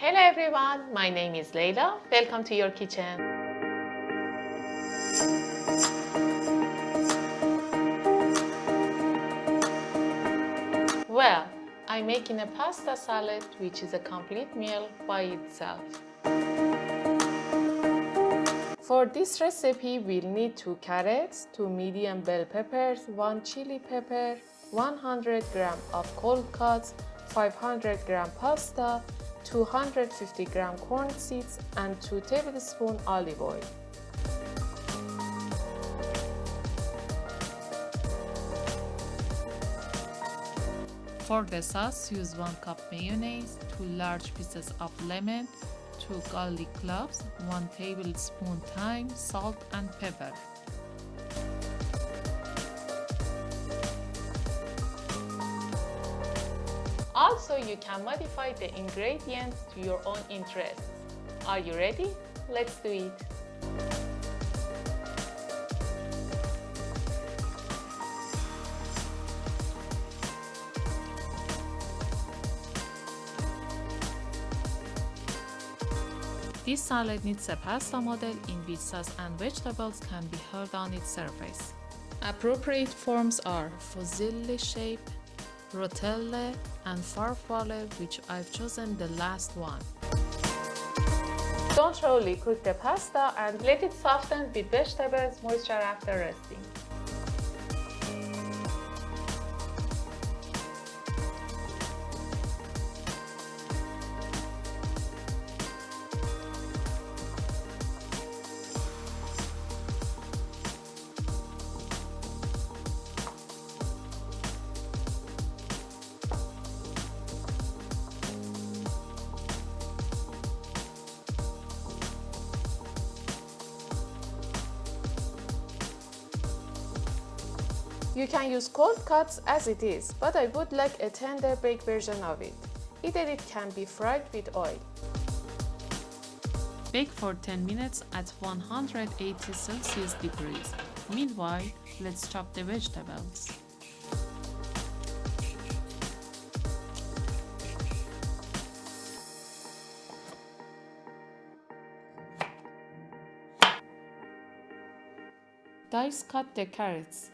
Hello everyone, my name is Leila. Welcome to your kitchen. Well, I'm making a pasta salad which is a complete meal by itself. For this recipe, we'll need 2 carrots, 2 medium bell peppers, 1 chili pepper, 100 gram of cold cuts, 500 gram pasta, 250 gram corn seeds, and 2 tablespoons olive oil. For the sauce, use 1 cup mayonnaise, 2 large pieces of lemon, 2 garlic cloves, 1 tablespoon thyme, salt and pepper. Also, you can modify the ingredients to your own interests. Are you ready? Let's do it. This salad needs a pasta model in which sauce and vegetables can be held on its surface. Appropriate forms are fusilli shape, rotelle, and farfalle, which I've chosen the last one. Don't slowly cook the pasta and let it soften with vegetables moisture after resting. You can use cold cuts as it is, but I would like a tender baked version of it. Either it can be fried with oil. Bake for 10 minutes at 180 Celsius degrees. Meanwhile, let's chop the vegetables. Dice cut the carrots.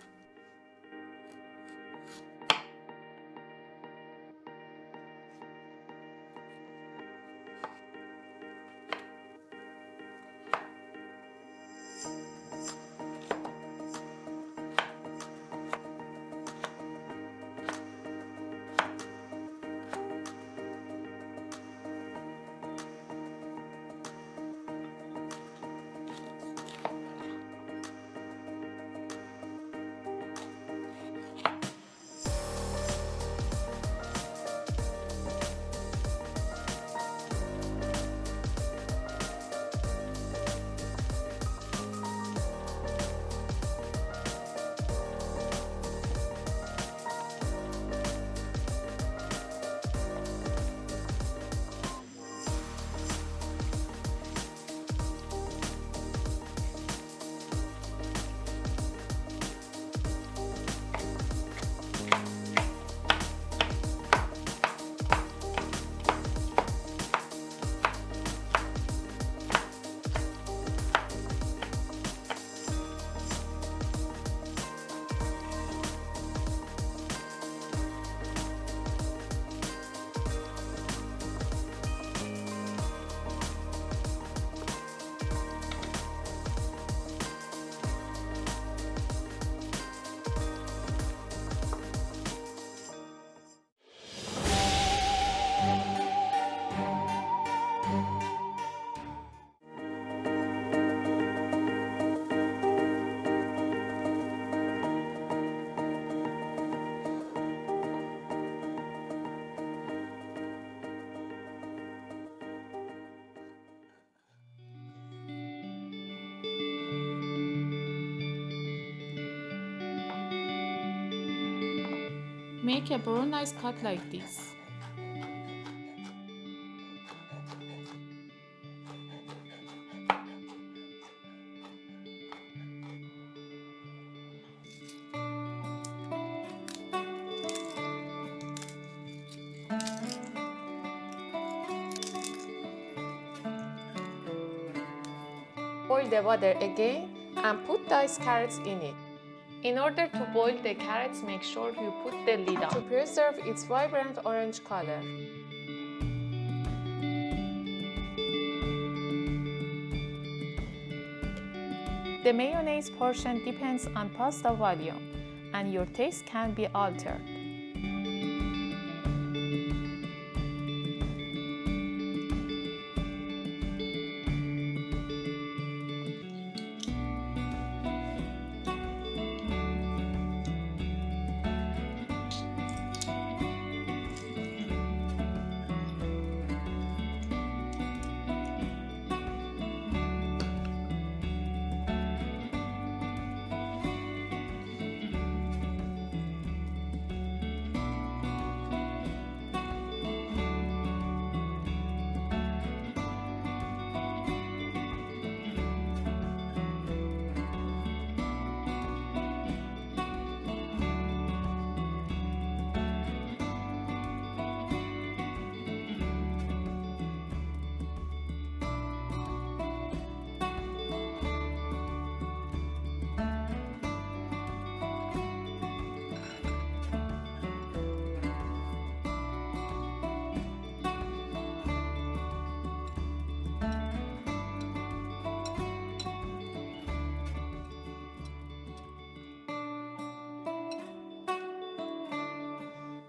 Make a nice cut like this. Boil the water again and put diced carrots in it. In order to boil the carrots, make sure you put the lid on to preserve its vibrant orange color. The mayonnaise portion depends on pasta volume, and your taste can be altered.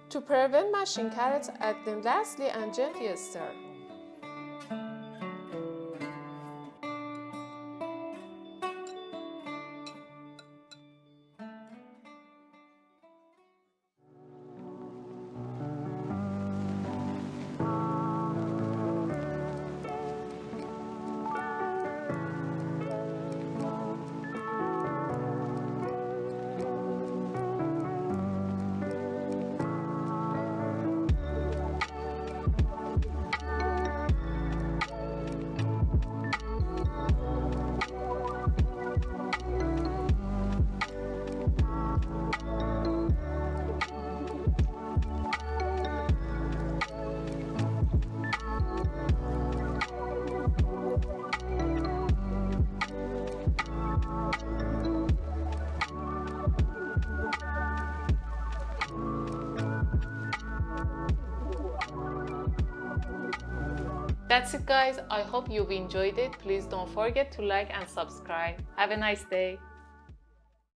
To prevent mashing carrots, add them lastly and gently stir. That's it guys, I hope you've enjoyed it. Please don't forget to like and subscribe. Have a nice day.